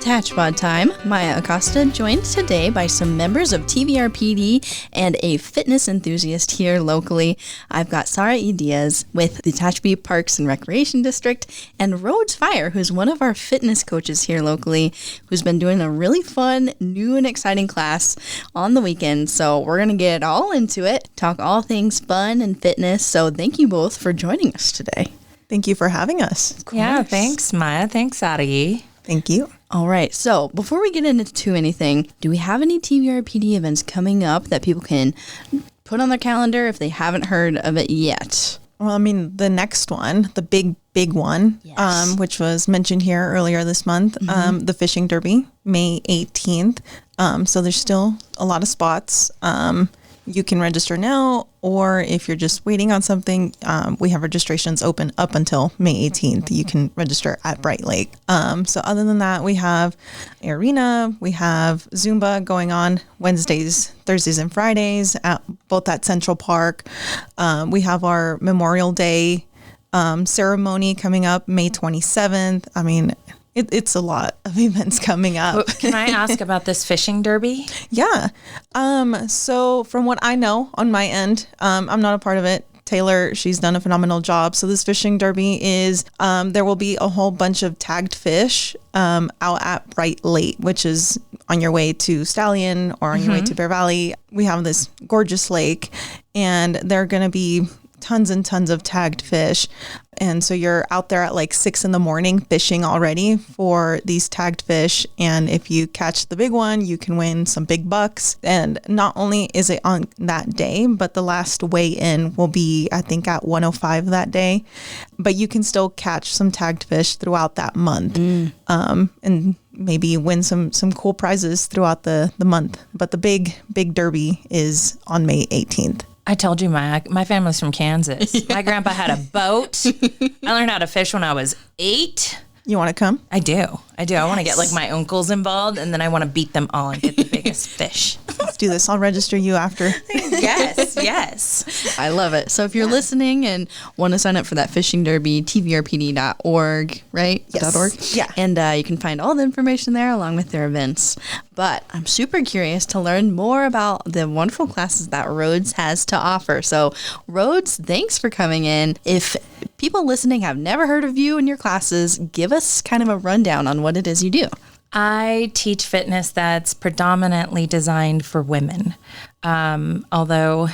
Tehachapi time. Maya Acosta joined today by some members of TVRPD and a fitness enthusiast here locally. I've got Sara E. Diaz with the Tehachapi Parks and Recreation District and Rodes Phire, who's one of our fitness coaches here locally, who's been doing a really fun, new and exciting class on the weekend. So we're going to get all into it, talk all things fun and fitness. So thank you both for joining us today. Thank you for having us. Yeah, thanks, Maya. Thanks, Sari. Thank you. All right. So before we get into anything, do we have any TVRPD events coming up that people can put on their calendar if they haven't heard of it yet? Well, I mean, the next one, the big one, Yes. which was mentioned here earlier this month, the Fishing Derby, May 18th. So there's still a lot of spots. You can register now, or if you're just waiting on something, we have registrations open up until May 18th. You can register at Bright Lake. So other than that, we have arena, we have Zumba going on Wednesdays, Thursdays, and Fridays both at Central Park. We have our Memorial Day ceremony coming up May 27th. I mean, it's a lot of events coming up. Can I ask about this fishing derby? Yeah. So from what I know on my end, I'm not a part of it. Taylor, she's done a phenomenal job. So this fishing derby is, there will be a whole bunch of tagged fish out at Bright Lake, which is on your way to Stallion or on your way to Bear Valley. We have this gorgeous lake, and there are going to be tons and tons of tagged fish. And so you're out there at like 6 a.m. fishing already for these tagged fish. And if you catch the big one, you can win some big bucks. And not only is it on that day, but the last weigh-in will be, I think, at 1:05 that day. But you can still catch some tagged fish throughout that month. And maybe win some cool prizes throughout the month. But the big derby is on May 18th. I told you my family's from Kansas. My grandpa had a boat. I learned how to fish when I was 8. You want to come? I do. I want to get like my uncles involved, and then I want to beat them all and get the biggest fish. Let's do this. I'll register you after. Yes. I love it. So if you're listening and want to sign up for that fishing derby, tvrpd.org, right? Yes. .org. Yeah. And you can find all the information there along with their events. But I'm super curious to learn more about the wonderful classes that Rodes has to offer. So Rodes, thanks for coming in. If people listening have never heard of you and your classes, give us kind of a rundown on what it is you do. I teach fitness that's predominantly designed for women. Although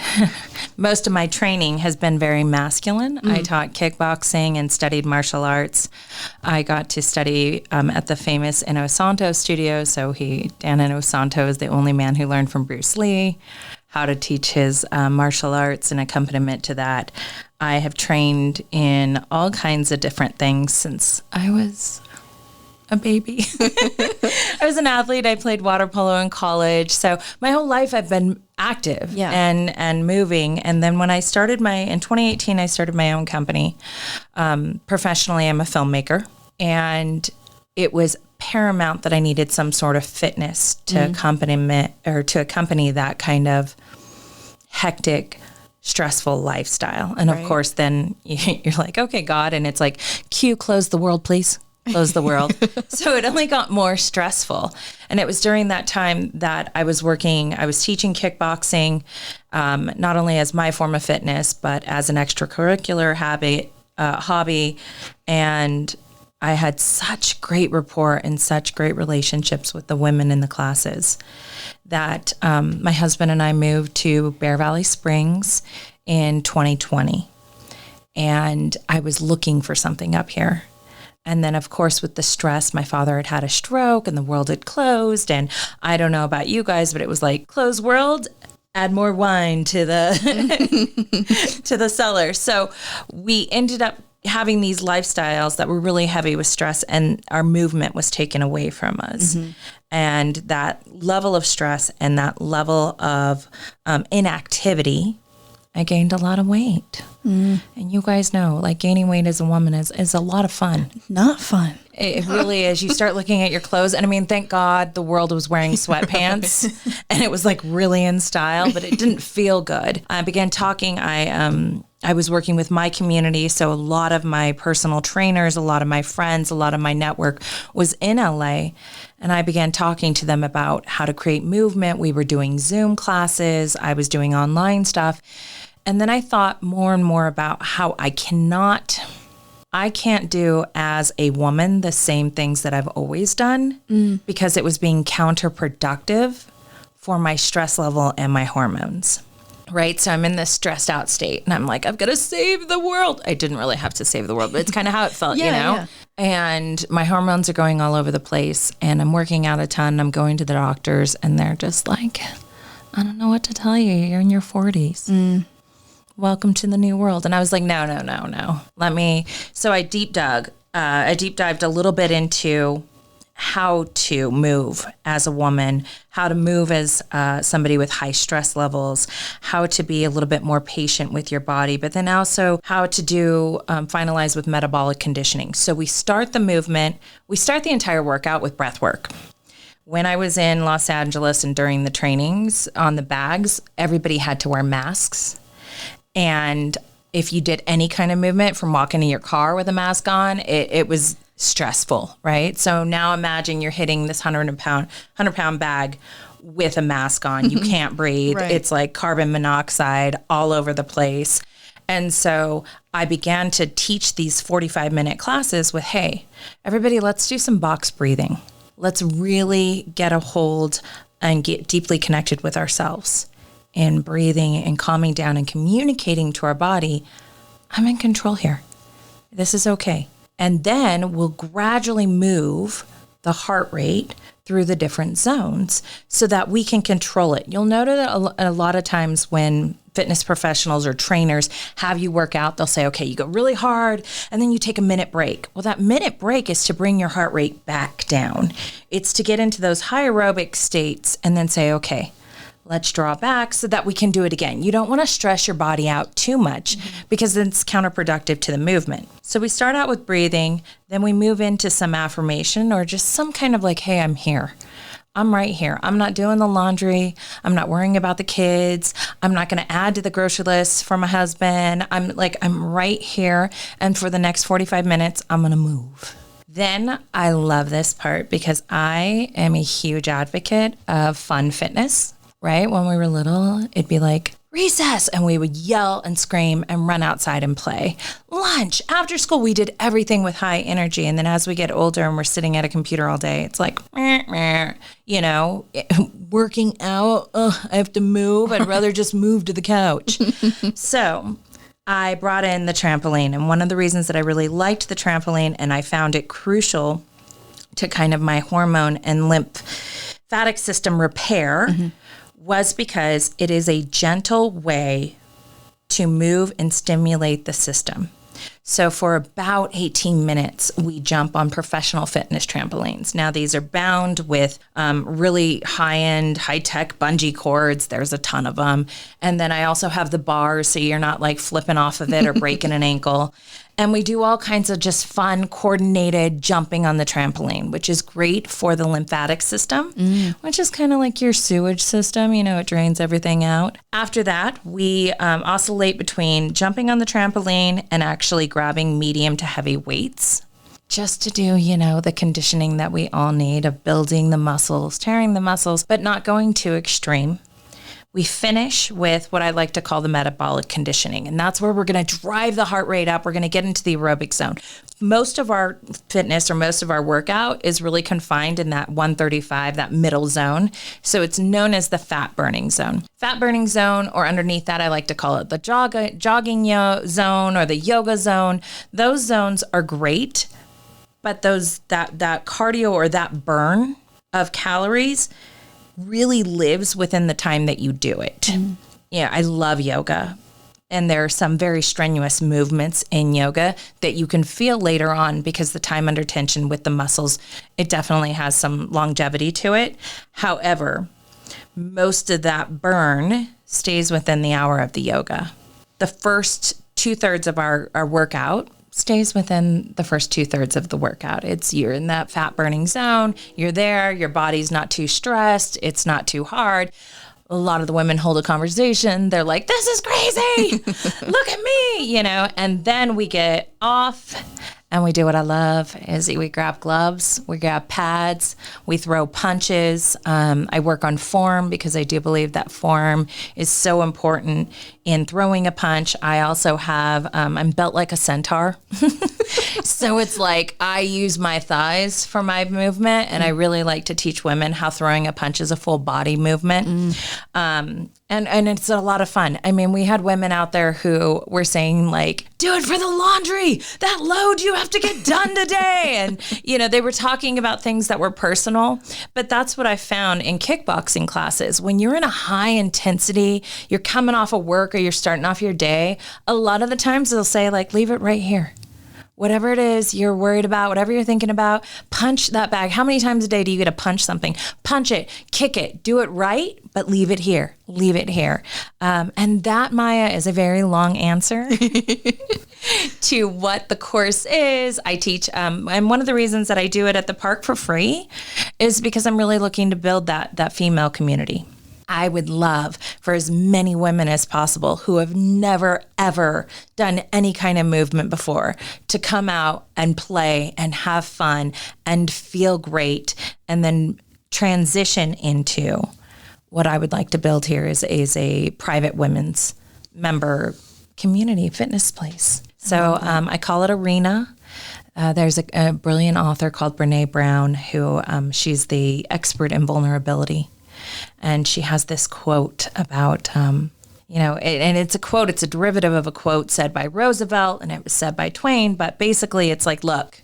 most of my training has been very masculine. I taught kickboxing and studied martial arts. I got to study at the famous Inosanto studio. So Dan Inosanto is the only man who learned from Bruce Lee how to teach his martial arts and accompaniment to that. I have trained in all kinds of different things since I was a baby. I was an athlete. I played water polo in college. So my whole life I've been active and moving. And then when I started in 2018, I started my own company. Professionally, I'm a filmmaker. And it was paramount that I needed some sort of fitness to accompany that kind of hectic, stressful lifestyle. And of course, then you're like, okay, God. And it's like, cue, close the world, please. Close the world. So it only got more stressful. And it was during that time that I was teaching kickboxing, not only as my form of fitness, but as an extracurricular hobby. And I had such great rapport and such great relationships with the women in the classes that my husband and I moved to Bear Valley Springs in 2020. And I was looking for something up here. And then, of course, with the stress, my father had a stroke and the world had closed. And I don't know about you guys, but it was like, close world, add more wine to the to the cellar. So we ended up having these lifestyles that were really heavy with stress, and our movement was taken away from us. And that level of stress and that level of inactivity, I gained a lot of weight. And you guys know, like, gaining weight as a woman is a lot of fun. Not fun. It really is. You start looking at your clothes, and I mean, thank God the world was wearing sweatpants and it was like really in style, but it didn't feel good. I began talking. I I was working with my community. So a lot of my personal trainers, a lot of my friends, a lot of my network was in LA. And I began talking to them about how to create movement. We were doing Zoom classes. I was doing online stuff. And then I thought more and more about how I can't do as a woman the same things that I've always done because it was being counterproductive for my stress level and my hormones. Right. So I'm in this stressed out state and I'm like, I've got to save the world. I didn't really have to save the world, but it's kind of how it felt, you know? Yeah. And my hormones are going all over the place and I'm working out a ton. I'm going to the doctors and they're just like, I don't know what to tell you. You're in your 40s. Welcome to the new world. And I was like, no. So I deep dived a little bit into how to move as a woman, how to move as somebody with high stress levels, how to be a little bit more patient with your body, but then also how to do finalize with metabolic conditioning. So we start the movement, we start the entire workout with breath work. When I was in Los Angeles and during the trainings on the bags, everybody had to wear masks. And if you did any kind of movement from walking to your car with a mask on, it was stressful, right? So now imagine you're hitting this 100-pound bag with a mask on. You can't breathe. Right. It's like carbon monoxide all over the place. And so I began to teach these 45-minute classes with, hey, everybody, let's do some box breathing. Let's really get a hold and get deeply connected with ourselves and breathing and calming down and communicating to our body, I'm in control here. This is okay. And then we'll gradually move the heart rate through the different zones so that we can control it. You'll notice that a lot of times when fitness professionals or trainers have you work out, they'll say, okay, you go really hard and then you take a minute break. Well, that minute break is to bring your heart rate back down. It's to get into those high aerobic states and then say, okay, let's draw back so that we can do it again. You don't want to stress your body out too much because it's counterproductive to the movement. So we start out with breathing, then we move into some affirmation or just some kind of like, hey, I'm here. I'm right here. I'm not doing the laundry. I'm not worrying about the kids. I'm not going to add to the grocery list for my husband. I'm right here. And for the next 45 minutes, I'm going to move. Then I love this part because I am a huge advocate of fun fitness. Right? When we were little, it'd be like recess and we would yell and scream and run outside and play. Lunch, after school, we did everything with high energy. And then as we get older and we're sitting at a computer all day, it's like, you know, working out. I have to move. I'd rather just move to the couch. So I brought in the trampoline. And one of the reasons that I really liked the trampoline and I found it crucial to kind of my hormone and lymphatic system repair was because it is a gentle way to move and stimulate the system. So for about 18 minutes, we jump on professional fitness trampolines. Now, these are bound with really high-end, high-tech bungee cords. There's a ton of them. And then I also have the bars, so you're not like flipping off of it or breaking an ankle. And we do all kinds of just fun, coordinated jumping on the trampoline, which is great for the lymphatic system, which is kind of like your sewage system. You know, it drains everything out. After that, we oscillate between jumping on the trampoline and actually grabbing medium to heavy weights just to do, you know, the conditioning that we all need of building the muscles, tearing the muscles, but not going too extreme. We finish with what I like to call the metabolic conditioning, and that's where we're going to drive the heart rate up. We're going to get into the aerobic zone. Most of our fitness or most of our workout is really confined in that 135, that middle zone. So it's known as the fat burning zone. Fat burning zone, or underneath that, I like to call it the jogging zone or the yoga zone. Those zones are great, but that cardio or that burn of calories really lives within the time that you do it. Yeah, I love yoga. And there are some very strenuous movements in yoga that you can feel later on because the time under tension with the muscles, it definitely has some longevity to it. However, most of that burn stays within the hour of the yoga. The first 2/3 of our workout stays within the first 2/3 of the workout. You're in that fat burning zone. You're there. Your body's not too stressed. It's not too hard. a lot of the women hold a conversation. They're like, this is crazy. Look at me, and then we get off and we do what I love is we grab gloves, we grab pads, we throw punches. I work on form because I do believe that form is so important in throwing a punch. I also have, I'm built like a centaur. So it's like I use my thighs for my movement, and I really like to teach women how throwing a punch is a full body movement. And it's a lot of fun. I mean, we had women out there who were saying like, do it for the laundry, that load you have to get done today. And, they were talking about things that were personal, but that's what I found in kickboxing classes. When you're in a high intensity, you're coming off of work or you're starting off your day, a lot of the times they'll say like, leave it right here. Whatever it is you're worried about, whatever you're thinking about, punch that bag. How many times a day do you get to punch something? Punch it, kick it, do it right, but leave it here. Leave it here. And that, Maya, is a very long answer to what the course is. I teach, and one of the reasons that I do it at the park for free is because I'm really looking to build that female community. I would love for as many women as possible who have never, ever done any kind of movement before to come out and play and have fun and feel great and then transition into what I would like to build here is a private women's member community fitness place. So I call it Arena. There's a brilliant author called Brene Brown who she's the expert in vulnerability. And she has this quote about, and it's a quote, it's a derivative of a quote said by Roosevelt and it was said by Twain. But basically it's like, look,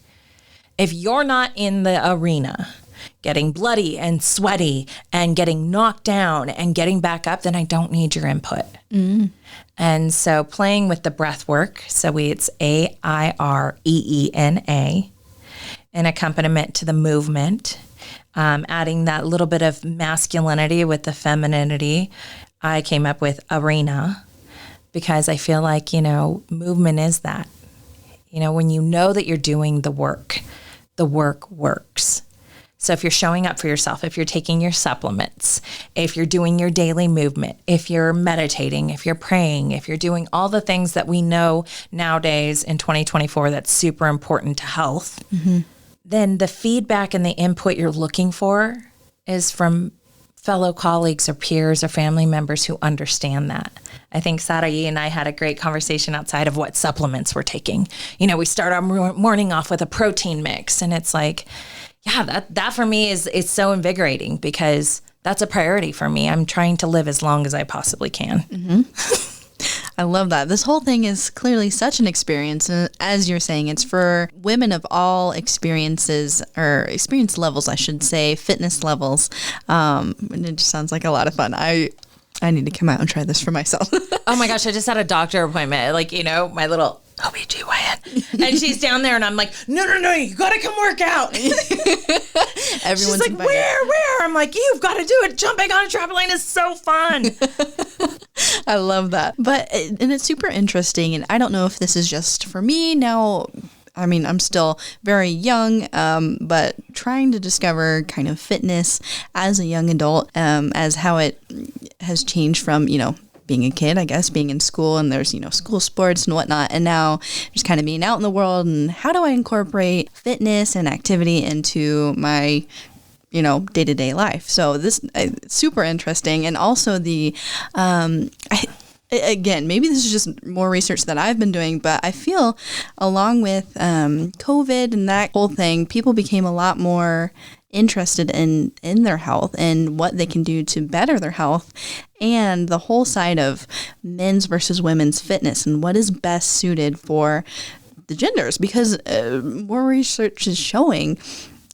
if you're not in the arena getting bloody and sweaty and getting knocked down and getting back up, then I don't need your input. And so playing with the breath work, so it's AIREENA, an accompaniment to the movement. Adding that little bit of masculinity with the femininity, I came up with Arena because I feel like, movement is that. When you know that you're doing the work works. So if you're showing up for yourself, if you're taking your supplements, if you're doing your daily movement, if you're meditating, if you're praying, if you're doing all the things that we know nowadays in 2024 that's super important to health, then the feedback and the input you're looking for is from fellow colleagues or peers or family members who understand that. I think Sarai and I had a great conversation outside of what supplements we're taking. We start our morning off with a protein mix, and it's like, yeah, that for me is so invigorating because that's a priority for me. I'm trying to live as long as I possibly can. I love that. This whole thing is clearly such an experience. And as you're saying, it's for women of all experiences or experience levels, I should say, fitness levels. And it just sounds like a lot of fun. I need to come out and try this for myself. Oh my gosh, I just had a doctor appointment. Like, my little OBGYN. And she's down there and I'm like, no, you gotta come work out. Everyone's she's like, where? I'm like, you've got to do it. Jumping on a trampoline is so fun. I love that. And it's super interesting. And I don't know if this is just for me now. I mean, I'm still very young, but trying to discover kind of fitness as a young adult, as how it has changed from, being a kid, I guess, being in school and there's, school sports and whatnot. And now just kind of being out in the world and how do I incorporate fitness and activity into my, day-to-day life. So this super interesting. And also again, maybe this is just more research that I've been doing, but I feel along with COVID and that whole thing, people became a lot more interested in their health and what they can do to better their health and the whole side of men's versus women's fitness and what is best suited for the genders, because more research is showing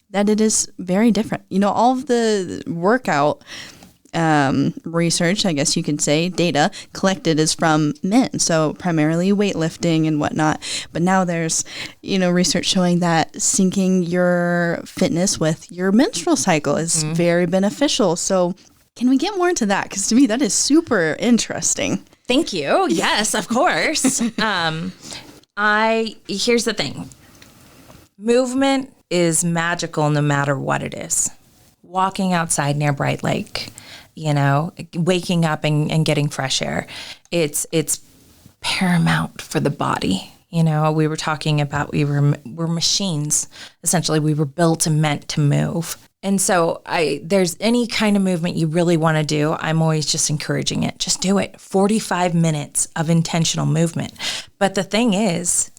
that it is very different. All of the workout research, I guess you could say, data collected is from men, so primarily weightlifting and whatnot. But now there's, research showing that syncing your fitness with your menstrual cycle is very beneficial. So can we get more into that? Because to me, that is super interesting. Thank you. Yes, of course. Here's the thing. Movement is magical no matter what it is. Walking outside near Bright Lake, waking up and getting fresh air. It's paramount for the body. We were talking about we're machines. Essentially, we were built and meant to move. And so there's any kind of movement you really want to do, I'm always just encouraging it. Just do it. 45 minutes of intentional movement. But the thing is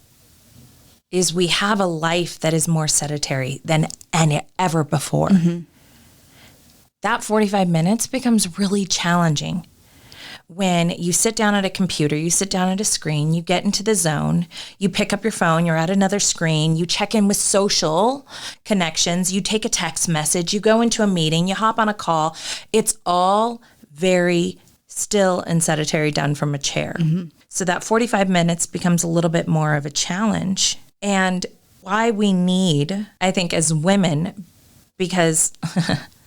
we have a life that is more sedentary than ever before. Mm-hmm. That 45 minutes becomes really challenging. When you sit down at a computer, you sit down at a screen, you get into the zone, you pick up your phone, you're at another screen, you check in with social connections, you take a text message, you go into a meeting, you hop on a call. It's all very still and sedentary, done from a chair. Mm-hmm. So that 45 minutes becomes a little bit more of a challenge. And why we need, I think, as women, because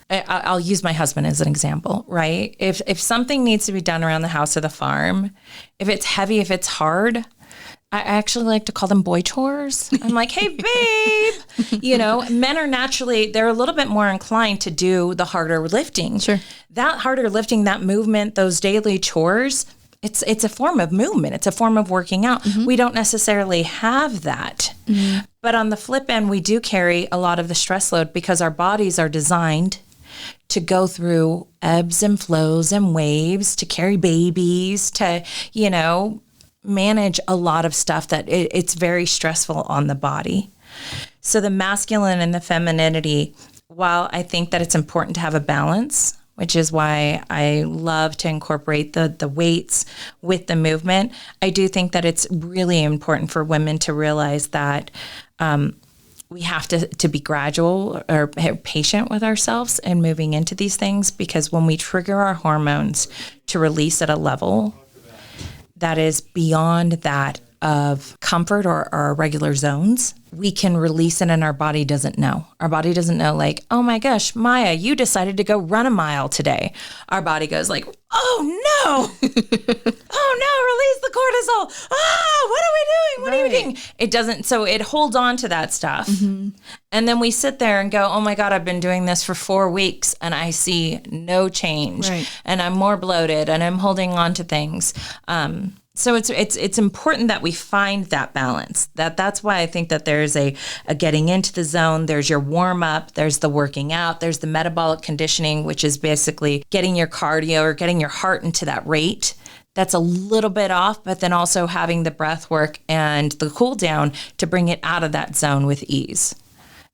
I'll use my husband as an example, right? If something needs to be done around the house or the farm, if it's heavy, if it's hard, I actually like to call them boy chores. I'm like, hey, babe, men are naturally, they're a little bit more inclined to do the harder lifting. Sure. That harder lifting, that movement, those daily chores, it's a form of movement. It's a form of working out. Mm-hmm. We don't necessarily have that. Mm-hmm. But on the flip end, we do carry a lot of the stress load because our bodies are designed to go through ebbs and flows and waves, to carry babies, to, manage a lot of stuff that it's very stressful on the body. So the masculine and the femininity, while I think that it's important to have a balance, which is why I love to incorporate the weights with the movement, I do think that it's really important for women to realize that we have to be gradual or patient with ourselves and moving into these things, because when we trigger our hormones to release at a level that is beyond that of comfort or our regular zones, we can release it and our body doesn't know. Our body doesn't know, like, oh my gosh, Maya, you decided to go run a mile today. Our body goes like, oh no, oh no, release the cortisol. What are we doing? What are we doing? It doesn't, so it holds on to that stuff. Mm-hmm. And then we sit there and go, oh my God, I've been doing this for 4 weeks and I see no change. Right. And I'm more bloated and I'm holding on to things. So it's important that we find that balance. That's why I think that there's a getting into the zone. There's your warm up. There's the working out. There's the metabolic conditioning, which is basically getting your cardio or getting your heart into that rate that's a little bit off, but then also having the breath work and the cool down to bring it out of that zone with ease.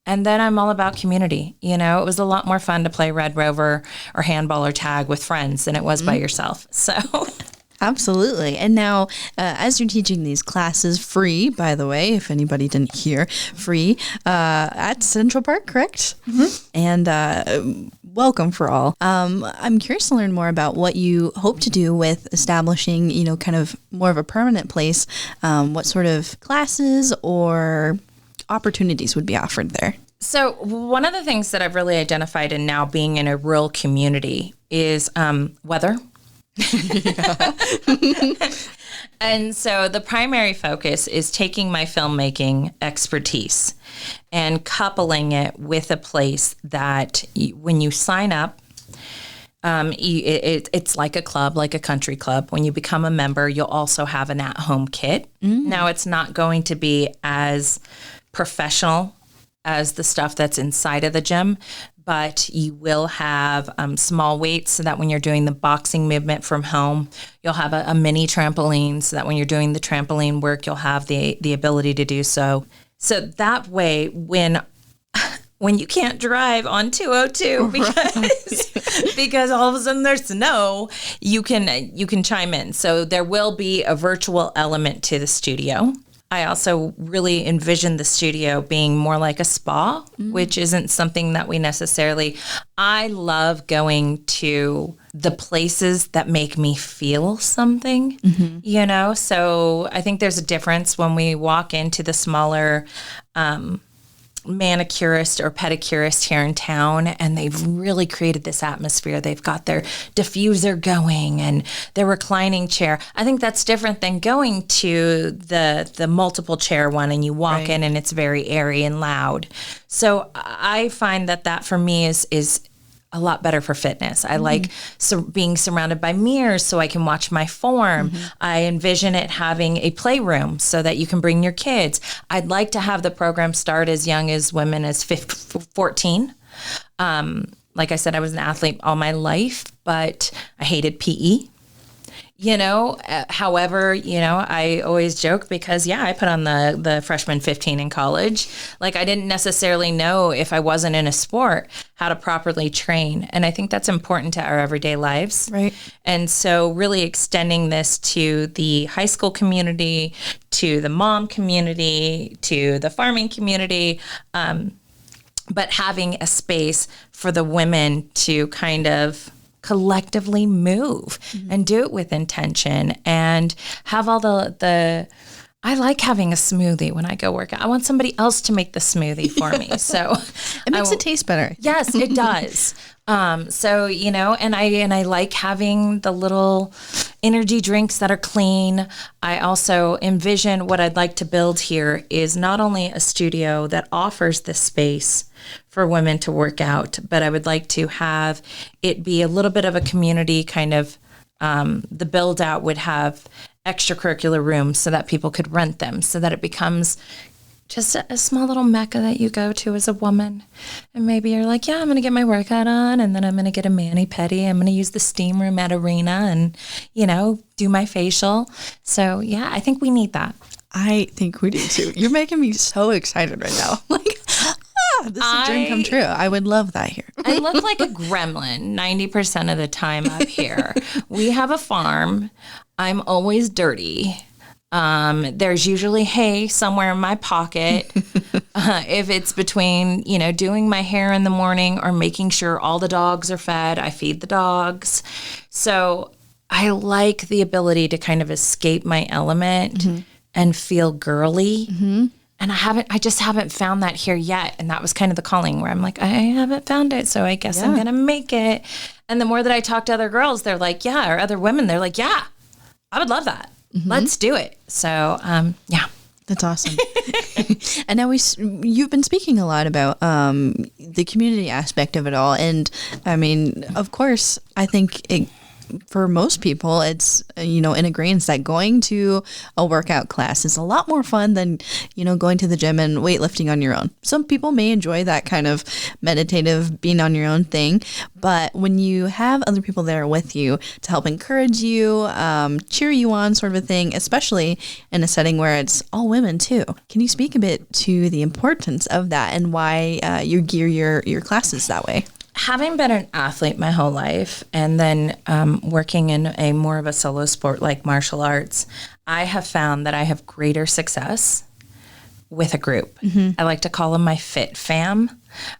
And then I'm all about community. It was a lot more fun to play Red Rover or handball or tag with friends than it was by yourself. So... Absolutely. And now, as you're teaching these classes free, by the way, if anybody didn't hear, free at Central Park, correct? Mm-hmm. And welcome for all. I'm curious to learn more about what you hope to do with establishing, kind of more of a permanent place. What sort of classes or opportunities would be offered there? So one of the things that I've really identified in now being in a rural community is weather. And so the primary focus is taking my filmmaking expertise and coupling it with a place that when you sign up, it's like a club, like a country club. When you become a member, you'll also have an at-home kit. Mm. Now, it's not going to be as professional as the stuff that's inside of the gym, but you will have small weights so that when you're doing the boxing movement from home, you'll have a mini trampoline so that when you're doing the trampoline work, you'll have the ability to do so. So that way, when you can't drive on 202 because all of a sudden there's snow, you can chime in. So there will be a virtual element to the studio. I also really envision the studio being more like a spa, which isn't something that we necessarily... I love going to the places that make me feel something, So I think there's a difference when we walk into the smaller manicurist or pedicurist here in town, and they've really created this atmosphere. They've got their diffuser going and their reclining chair. I think that's different than going to the multiple chair one and you walk in and it's very airy and loud. So I find that for me is a lot better for fitness. I like being surrounded by mirrors so I can watch my form. I envision it having a playroom so that you can bring your kids. I'd like to have the program start as young as women as 14. Like I said, I was an athlete all my life, but I hated PE. However, I always joke because, I put on the freshman 15 in college. Like, I didn't necessarily know if I wasn't in a sport how to properly train. And I think that's important to our everyday lives. Right. And so really extending this to the high school community, to the mom community, to the farming community, but having a space for the women to kind of collectively move and do it with intention and have all the I like having a smoothie when I go work out. I want somebody else to make the smoothie for me. So it makes it taste better. Yes, it does. And I like having the little energy drinks that are clean. I also envision what I'd like to build here is not only a studio that offers this space for women to work out, but I would like to have it be a little bit of a community kind of, the build out would have extracurricular rooms so that people could rent them, so that it becomes just a small little mecca that you go to as a woman. And maybe you're like, I'm going to get my workout on, and then I'm going to get a mani-pedi. I'm going to use the steam room at Arena and, do my facial. So, I think we need that. I think we do too. You're making me so excited right now. Like, this is a dream come true. I would love that here. I look like a gremlin 90% of the time up here. We have a farm. I'm always dirty. There's usually hay somewhere in my pocket. If it's between, doing my hair in the morning or making sure all the dogs are fed, I feed the dogs. So I like the ability to kind of escape my element and feel girly. And I just haven't found that here yet. And that was kind of the calling where I'm like, I haven't found it. So I guess I'm going to make it. And the more that I talk to other girls, they're like, or other women, they're like, I would love that. Let's do it. So, That's awesome. And now you've been speaking a lot about the community aspect of it all. And I mean, of course, I think for most people, it's, in agreement that going to a workout class is a lot more fun than, going to the gym and weightlifting on your own. Some people may enjoy that kind of meditative being on your own thing. But when you have other people there with you to help encourage you, cheer you on sort of a thing, especially in a setting where it's all women too. Can you speak a bit to the importance of that and why you gear your classes that way? Having been an athlete my whole life and then working in a more of a solo sport like martial arts, I have found that I have greater success with a group. I like to call them my fit fam.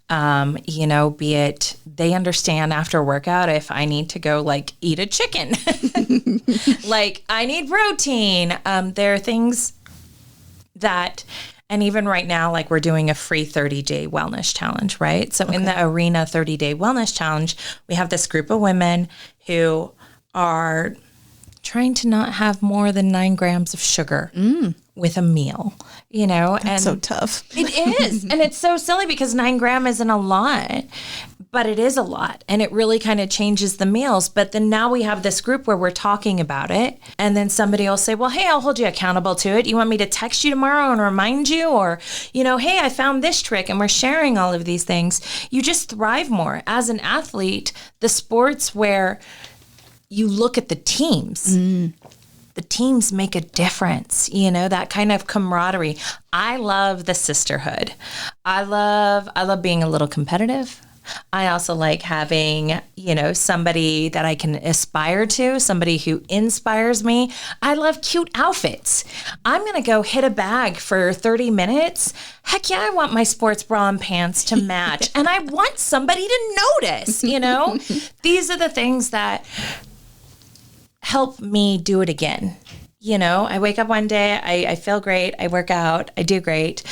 Be it they understand after a workout if I need to go like eat a chicken, like I need protein. There are things that. And even right now, like we're doing a free 30-day wellness challenge, right? So in the Arena 30-day wellness challenge, we have this group of women who are trying to not have more than 9 grams of sugar with a meal, That's and so tough. It is. And it's so silly because 9 grams isn't a lot, but it is a lot. And it really kind of changes the meals. But then now we have this group where we're talking about it. And then somebody will say, well, hey, I'll hold you accountable to it. You want me to text you tomorrow and remind you? Or, hey, I found this trick, and we're sharing all of these things. You just thrive more. As an athlete, the sports where you look at the teams, the teams make a difference, that kind of camaraderie. I love the sisterhood. I love being a little competitive. I also like having, somebody that I can aspire to, somebody who inspires me. I love cute outfits. I'm going to go hit a bag for 30 minutes. Heck yeah, I want my sports bra and pants to match. And I want somebody to notice, These are the things that help me do it again. I wake up one day, I feel great, I work out, I do great.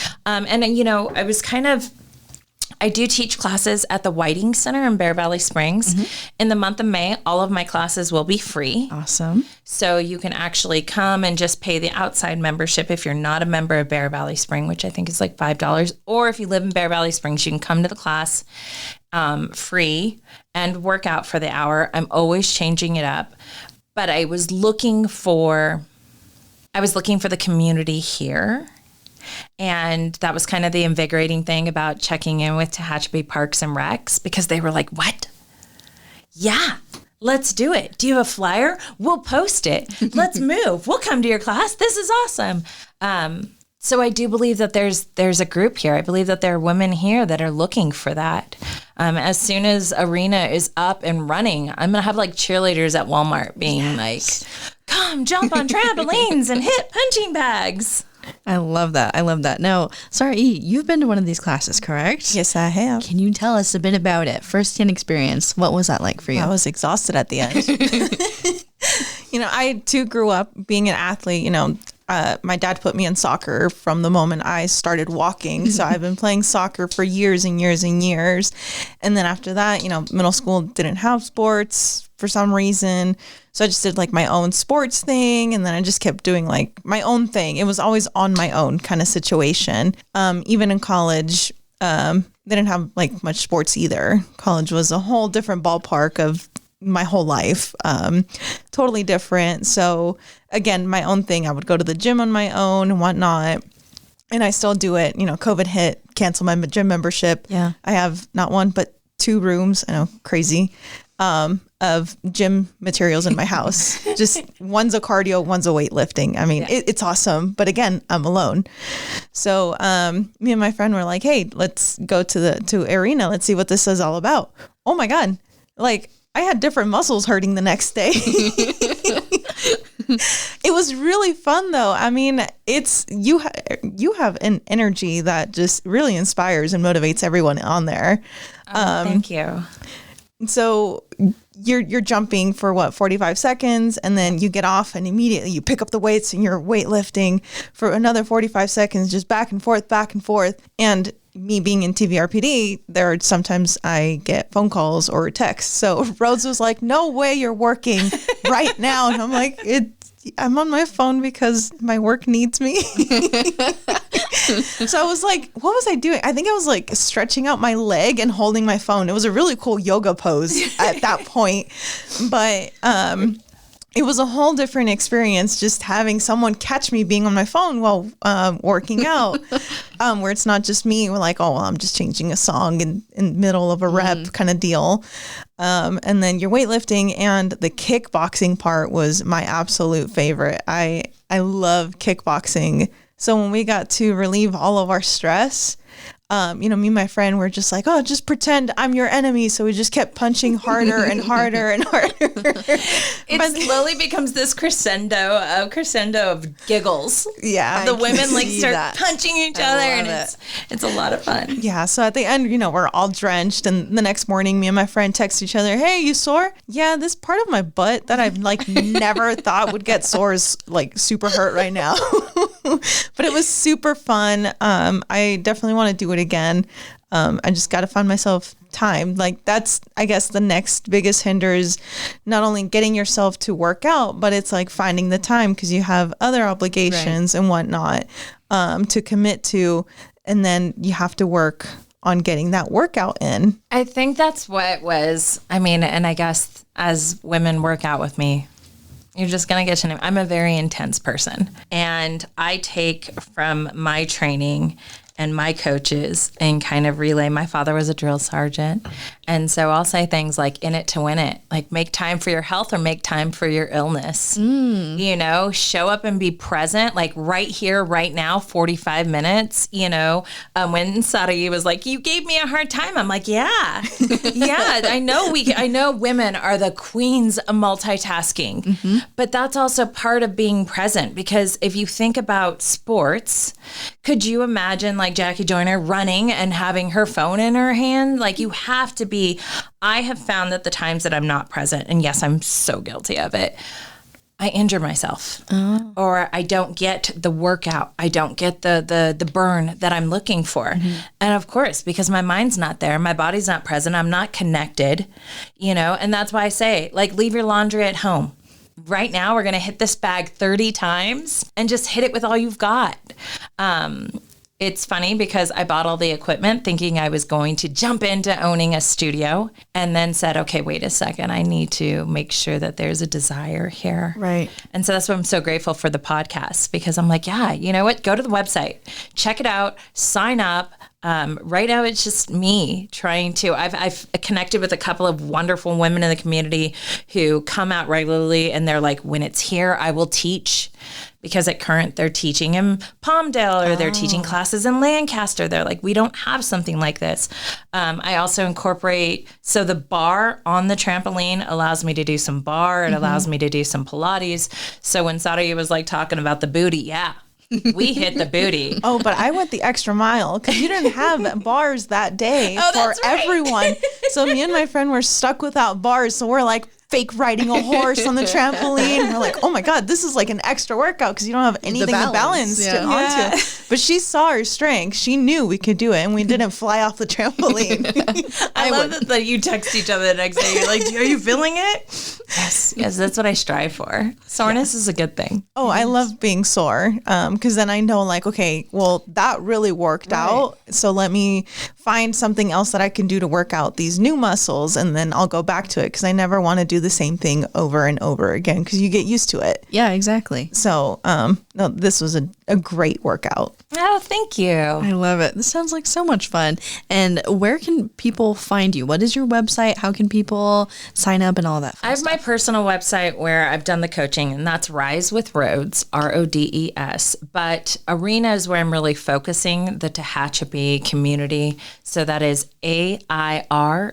I do teach classes at the Whiting Center in Bear Valley Springs. In the month of May, all of my classes will be free. Awesome. So you can actually come and just pay the outside membership if you're not a member of Bear Valley Spring, which I think is like $5. Or if you live in Bear Valley Springs, you can come to the class free and work out for the hour. I'm always changing it up. But I was looking for the community here. And that was kind of the invigorating thing about checking in with Tehachapi Parks and Recs, because they were like, what? Yeah, let's do it. Do you have a flyer? We'll post it. Let's move. We'll come to your class. This is awesome. So I do believe that there's a group here. I believe that there are women here that are looking for that. As soon as Arena is up and running, I'm going to have like cheerleaders at Walmart being like, come jump on trampolines and hit punching bags. I love that. I love that. Now, Sarah E., you've been to one of these classes, correct? Yes, I have. Can you tell us a bit about it? First-hand experience. What was that like for you? I was exhausted at the end. I too grew up being an athlete. My dad put me in soccer from the moment I started walking. So I've been playing soccer for years and years and years. And then after that, middle school didn't have sports for some reason. So I just did like my own sports thing. And then I just kept doing like my own thing. It was always on my own kind of situation. Even in college, they didn't have like much sports either. College was a whole different ballpark of my whole life, totally different. So again, my own thing, I would go to the gym on my own and whatnot. And I still do it. COVID hit, cancel my gym membership. Yeah. I have not one, but 2 rooms. I know, crazy, of gym materials in my house. Just one's a cardio, one's a weightlifting. I mean, it's awesome. But again, I'm alone. So me and my friend were like, hey, let's go to Arena. Let's see what this is all about. Oh my God. Like, I had different muscles hurting the next day. It was really fun though. I mean, it's you have an energy that just really inspires and motivates everyone on there. Thank you. So you're jumping for 45 seconds, and then you get off and immediately you pick up the weights and you're weightlifting for another 45 seconds, just back and forth, back and forth. And me being in TVRPD, there are sometimes I get phone calls or texts. So Rodes was like, no way you're working right now. And I'm like, I'm on my phone because my work needs me. So I was like, what was I doing? I think I was like stretching out my leg and holding my phone. It was a really cool yoga pose at that point. But it was a whole different experience just having someone catch me being on my phone while working out, where it's not just me. We're like, oh, well, I'm just changing a song in the middle of a rep kind of deal. And then you're weightlifting, and the kickboxing part was my absolute favorite. I love kickboxing. So when we got to relieve all of our stress, me and my friend were just like, oh, just pretend I'm your enemy. So we just kept punching harder and harder and harder. It slowly becomes this crescendo of giggles. Yeah. The women like start punching each other, and it's a lot of fun. Yeah. So at the end, we're all drenched. And the next morning, me and my friend text each other, hey, you sore? Yeah, this part of my butt that I've like never thought would get sore is like super hurt right now. But it was super fun. I definitely want to do it again. I just got to find myself time. Like that's, I guess, the next biggest hinder is not only getting yourself to work out, but it's like finding the time because you have other obligations and whatnot to commit to. And then you have to work on getting that workout in. I think that's what was, and I guess as women work out with me, you're just going to get to know. I'm a very intense person, and I take from my training and my coaches and kind of relay. My father was a drill sergeant. And so I'll say things like, in it to win it, like make time for your health or make time for your illness, show up and be present, like right here, right now, 45 minutes, when Sarai was like, you gave me a hard time. I'm like, yeah, I know women are the queens of multitasking, but that's also part of being present, because if you think about sports, could you imagine like Jackie Joyner running and having her phone in her hand? Like you have to be. I have found that the times that I'm not present, and yes, I'm so guilty of it, I injure myself or I don't get the workout. I don't get the burn that I'm looking for. And of course, because my mind's not there, my body's not present, I'm not connected, and that's why I say, like, leave your laundry at home. Right now, we're going to hit this bag 30 times and just hit it with all you've got. It's funny because I bought all the equipment thinking I was going to jump into owning a studio, and then said, okay, wait a second. I need to make sure that there's a desire here. Right. And so that's why I'm so grateful for the podcast, because I'm like, yeah, you know what? Go to the website, check it out, sign up. Right now, it's just me trying to, I've connected with a couple of wonderful women in the community who come out regularly, and they're like, when it's here, I will teach. Because at Current, they're teaching in Palmdale, or they're teaching classes in Lancaster. They're like, we don't have something like this. I also incorporate, so the bar on the trampoline allows me to do some bar. It allows me to do some Pilates. So when Sadia was like talking about the booty, yeah, we hit the booty. Oh, but I went the extra mile because you didn't have bars that day for everyone. So me and my friend were stuck without bars. So we're like fake riding a horse on the trampoline. We're like, oh my God, this is like an extra workout because you don't have anything to balance onto. But she saw our strength. She knew we could do it, and we didn't fly off the trampoline. I love that you text each other the next day. You're like, are you feeling it? Yes, that's what I strive for. Soreness is a good thing. Oh, I love being sore because then I know, like, okay, well, that really worked out. So let me find something else that I can do to work out these new muscles, and then I'll go back to it because I never want to do the same thing over and over again because you get used to it. Yeah, exactly. So, no, this was a great workout. Oh, thank you. I love it. This sounds like so much fun. And where can people find you? What is your website? How can people sign up and all that fun I have my personal website where I've done the coaching, and that's Rise with Rodes, Rodes. But Arena is where I'm really focusing the Tehachapi community. So that is AIREENA.com.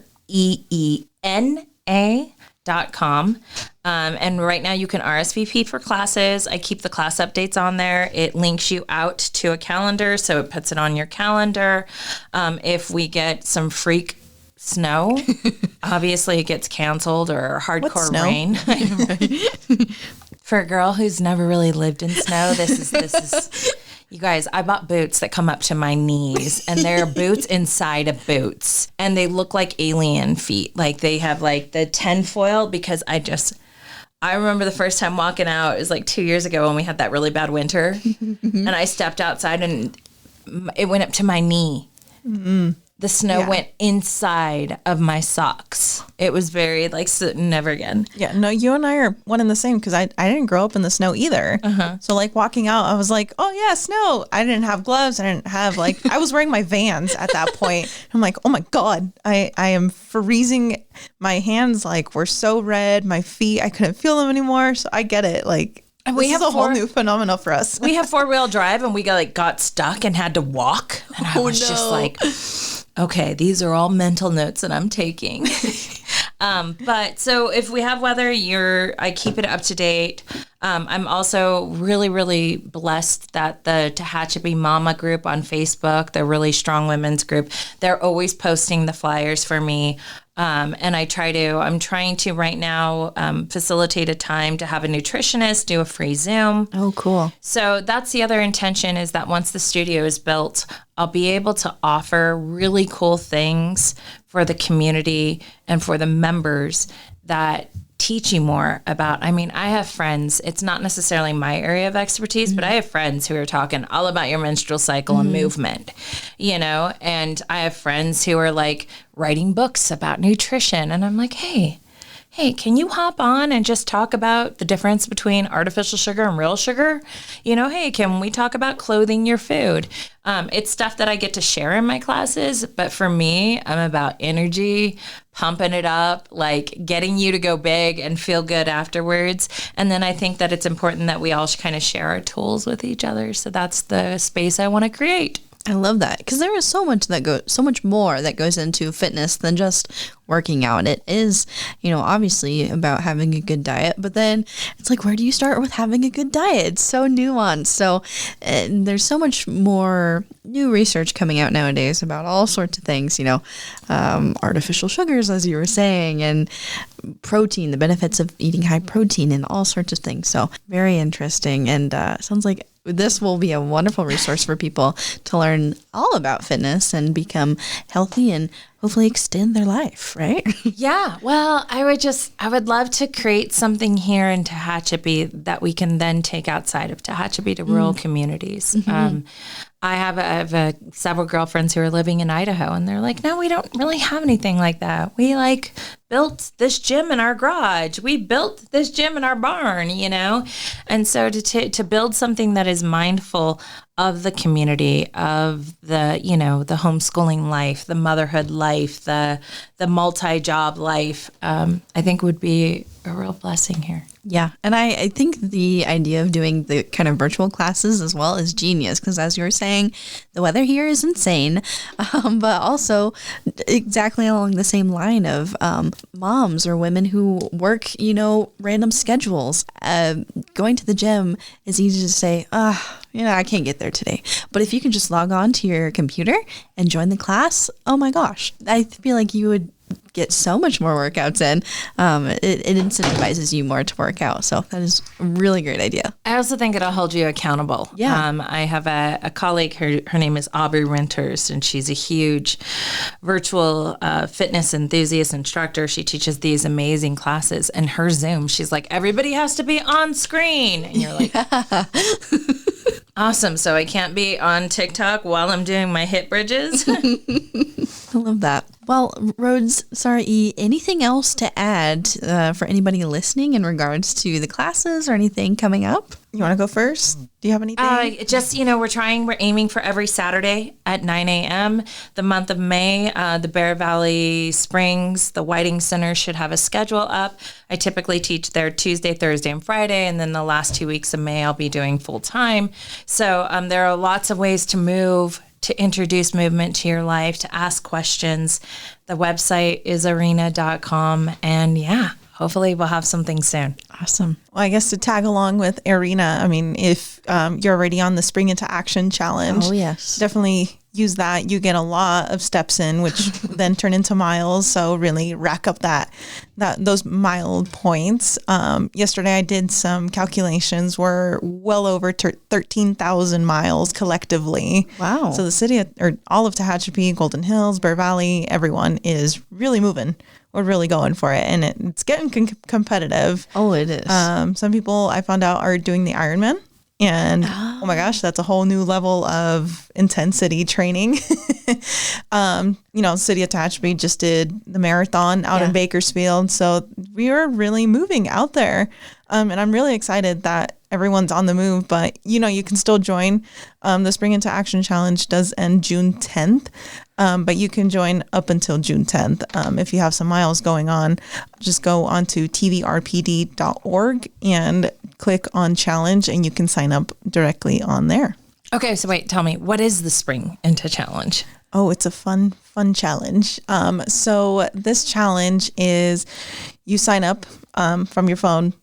And right now you can RSVP for classes. I keep the class updates on there. It links you out to a calendar, so it puts it on your calendar. If we get some freak snow, obviously it gets canceled, or hardcore rain. For a girl who's never really lived in snow, this is you guys, I bought boots that come up to my knees, and they're boots inside of boots, and they look like alien feet. Like they have like the tinfoil, because I remember the first time walking out, it was like 2 years ago when we had that really bad winter, and I stepped outside and it went up to my knee. Mm-hmm. The snow went inside of my socks. It was very like, never again. Yeah, no, you and I are one and the same because I didn't grow up in the snow either. So like walking out, I was like, oh yeah, snow. I didn't have gloves. I didn't have I was wearing my Vans at that point. I'm like, oh my God, I am freezing. My hands were so red. My feet, I couldn't feel them anymore. So I get it. And we have a whole new phenomenon for us. We have 4-wheel drive, and we got stuck and had to walk. And I was just like, okay, these are all mental notes that I'm taking. But so if we have weather, I keep it up to date. I'm also really, really blessed that the Tehachapi Mama group on Facebook, the really strong women's group, they're always posting the flyers for me. And I'm trying to right now facilitate a time to have a nutritionist do a free Zoom. Oh, cool. So that's the other intention, is that once the studio is built, I'll be able to offer really cool things for the community and for the members that teach you more about. I mean, I have friends, it's not necessarily my area of expertise, but I have friends who are talking all about your menstrual cycle and movement, and I have friends who are writing books about nutrition. And I'm like, hey, can you hop on and just talk about the difference between artificial sugar and real sugar? Hey, can we talk about clothing your food? It's stuff that I get to share in my classes, but for me, I'm about energy, pumping it up, getting you to go big and feel good afterwards. And then I think that it's important that we all kind of share our tools with each other. So that's the space I want to create. I love that, because there is so much more that goes into fitness than just working out. It is, obviously about having a good diet, but then it's where do you start with having a good diet? It's so nuanced. So there's so much more new research coming out nowadays about all sorts of things, artificial sugars, as you were saying, and protein, the benefits of eating high protein and all sorts of things. So very interesting. And sounds like this will be a wonderful resource for people to learn all about fitness and become healthy and hopefully extend their life, right? Yeah. Well, I would love to create something here in Tehachapi that we can then take outside of Tehachapi to rural communities. I have several girlfriends who are living in Idaho, and they're like, no, we don't really have anything like that. We built this gym in our garage. We built this gym in our barn, And so to build something that is mindful of the community, of the, the homeschooling life, the motherhood life, the multi-job life, I think would be a real blessing here. Yeah. And I think the idea of doing the kind of virtual classes as well is genius because as you were saying, the weather here is insane, but also exactly along the same line of moms or women who work, random schedules. Going to the gym is easy to say, I can't get there today. But if you can just log on to your computer and join the class, oh my gosh, I feel like you would get so much more workouts in. It incentivizes you more to work out. So that is a really great idea. I also think it'll hold you accountable. Yeah. I have a colleague, her name is Aubrey Winters, and she's a huge virtual fitness enthusiast instructor. She teaches these amazing classes. And her Zoom, she's like, everybody has to be on screen. And you're like, awesome. So I can't be on TikTok while I'm doing my hip bridges. I love that. Well, Rodes, sorry, anything else to add for anybody listening in regards to the classes or anything coming up? You want to go first? Do you have anything? We're aiming for every Saturday at 9 a.m. The month of May, the Bear Valley Springs, the Whiting Center should have a schedule up. I typically teach there Tuesday, Thursday, and Friday, and then the last 2 weeks of May, I'll be doing full time. So there are lots of ways to move, to introduce movement to your life, to ask questions. The website is arena.com. And hopefully we'll have something soon. Awesome. Well, I guess to tag along with Arena, I mean, if you're already on the Spring Into Action Challenge, oh, yes, definitely use that. You get a lot of steps in, which then turn into miles. So really rack up those mile points. Yesterday I did some calculations. We're well over 13,000 miles collectively. Wow. So the city or all of Tehachapi, Golden Hills, Bear Valley, everyone is really moving. We're really going for it, and it's getting competitive. Oh, it is. Some people I found out are doing the Ironman. And oh my gosh, that's a whole new level of intensity training. City of Tehachapi just did the marathon out in Bakersfield. So we are really moving out there. And I'm really excited that everyone's on the move, but you can still join. The Spring Into Action Challenge does end June 10th. But you can join up until June 10th. If you have some miles going on, just go onto TVRPD.org and click on challenge and you can sign up directly on there. Okay, so wait, tell me, what is the Spring Into Challenge? Oh, it's a fun challenge. So this challenge is you sign up from your phone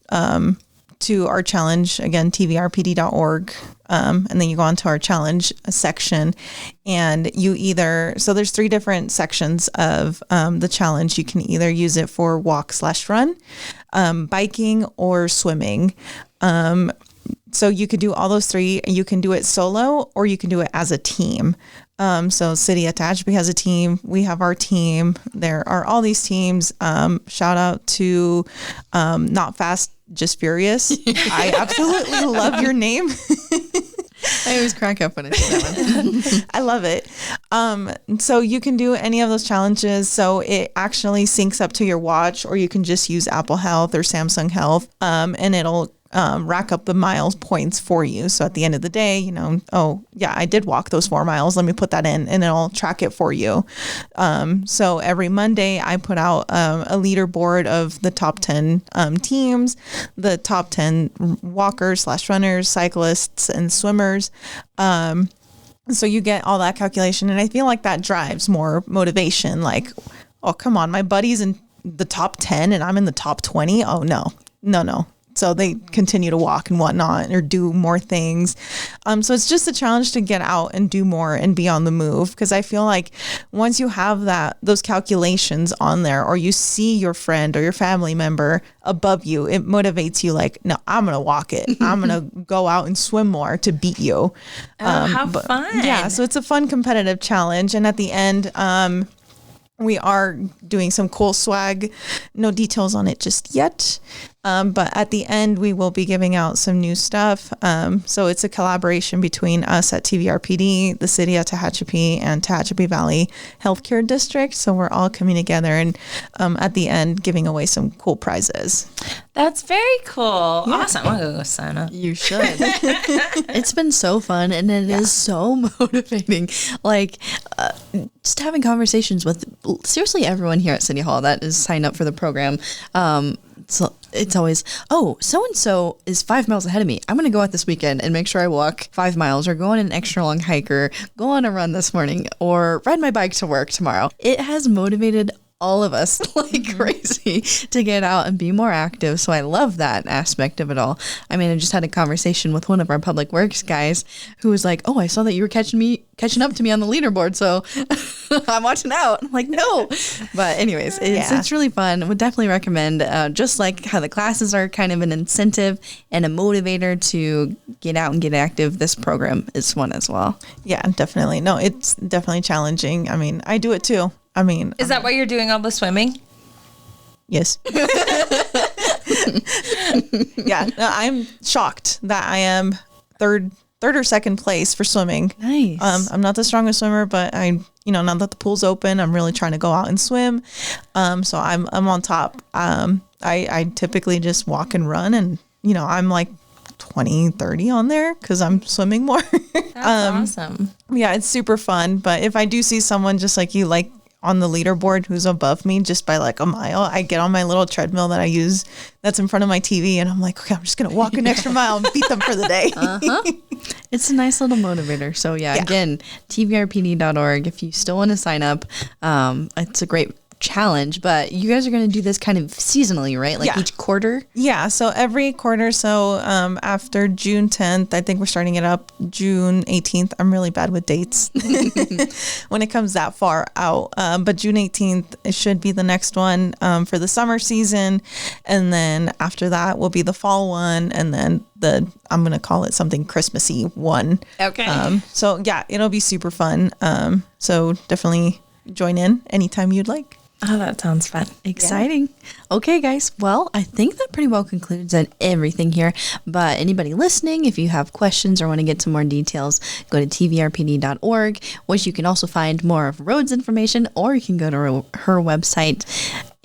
to our challenge, again, tvrpd.org. And then you go on to our challenge section and so there's 3 different sections of the challenge. You can either use it for walk/run, biking, or swimming. So you could do all those 3. You can do it solo or you can do it as a team. So City of Tehachapi has a team. We have our team. There are all these teams. Shout out to Not Fast, Just Furious. I absolutely love your name. I always crack up when I see that one. I love it. So you can do any of those challenges. So it actually syncs up to your watch, or you can just use Apple Health or Samsung Health, and it'll rack up the miles points for you. So at the end of the day, I did walk those 4 miles. Let me put that in and it'll track it for you. So every Monday I put out a leaderboard of the top 10 teams, the top 10 walkers/runners, cyclists, and swimmers. So you get all that calculation. And I feel like that drives more motivation. Like, oh, come on, my buddy's in the top 10 and I'm in the top 20. Oh, no. So they continue to walk and whatnot or do more things. So it's just a challenge to get out and do more and be on the move. Because I feel like once you have those calculations on there, or you see your friend or your family member above you, it motivates you like, no, I'm going to walk it. I'm going to go out and swim more to beat you. How fun. Yeah. So it's a fun competitive challenge. And at the end, We are doing some cool swag. No details on it just yet. But at the end, we will be giving out some new stuff. So it's a collaboration between us at TVRPD, the city of Tehachapi, and Tehachapi Valley Healthcare District. So we're all coming together and at the end, giving away some cool prizes. That's very cool. Yeah. Awesome. I'm going to go sign up. You should. It's been so fun, and it is so motivating. Like, just having conversations with seriously everyone here at City Hall that is signed up for the program. So it's always, so-and-so is 5 miles ahead of me. I'm going to go out this weekend and make sure I walk 5 miles or go on an extra long hike or go on a run this morning or ride my bike to work tomorrow. It has motivated all of us like crazy to get out and be more active. So I love that aspect of it all. I mean, I just had a conversation with one of our public works guys who was like, I saw that you were catching up to me on the leaderboard. So I'm watching out. I'm like, no. But anyways, it's really fun. Would definitely recommend, just like how the classes are kind of an incentive and a motivator to get out and get active. This program is one as well. Yeah, definitely. No, it's definitely challenging. I mean, I do it too. Is that why you're doing all the swimming? Yes. Yeah, no, I'm shocked that I am third or second place for swimming. Nice. I'm not the strongest swimmer, but now that the pool's open, I'm really trying to go out and swim. So I'm on top. I typically just walk and run, and I'm like 20, 30 on there because I'm swimming more. That's awesome. Yeah, it's super fun. But if I do see someone just like you, like on the leaderboard who's above me just by like a mile, I get on my little treadmill that I use that's in front of my TV, and I'm like, okay, I'm just going to walk an extra mile and beat them for the day. It's a nice little motivator. So again, TVRPD.org. If you still want to sign up, it's a great challenge, but you guys are going to do this kind of seasonally, right? Like each quarter? Yeah. So every quarter. So after June 10th, I think we're starting it up June 18th. I'm really bad with dates when it comes that far out. But June 18th, it should be the next one for the summer season. And then after that will be the fall one. And then I'm going to call it something Christmassy one. Okay. So yeah, it'll be super fun. So definitely join in anytime you'd like. Oh, that sounds fun. Exciting. Yeah. Okay, guys. Well, I think that pretty well concludes everything here. But anybody listening, if you have questions or want to get some more details, go to tvrpd.org, which you can also find more of Rodes information, or you can go to her website,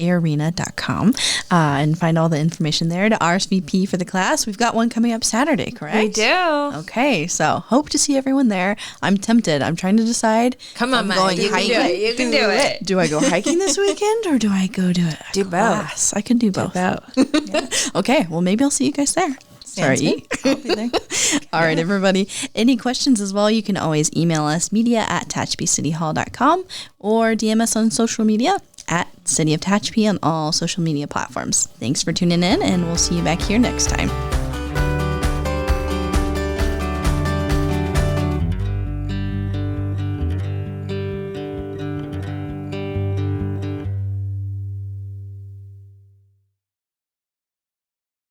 arena.com, and find all the information there to RSVP for the class. We've got one coming up Saturday, correct? We do. Okay, so hope to see everyone there. I'm tempted. I'm trying to decide. Come on, Mike. You can do it. You can do it. Do I go hiking this weekend, or do I go to do both? I can do both. Okay, well, maybe I'll see you guys there. Sorry. I'll be there. All right, everybody. Any questions as well, you can always email us, media@tehachapiCityHall.com, or DM us on social media at City of Tehachapi on all social media platforms. Thanks for tuning in, and we'll see you back here next time.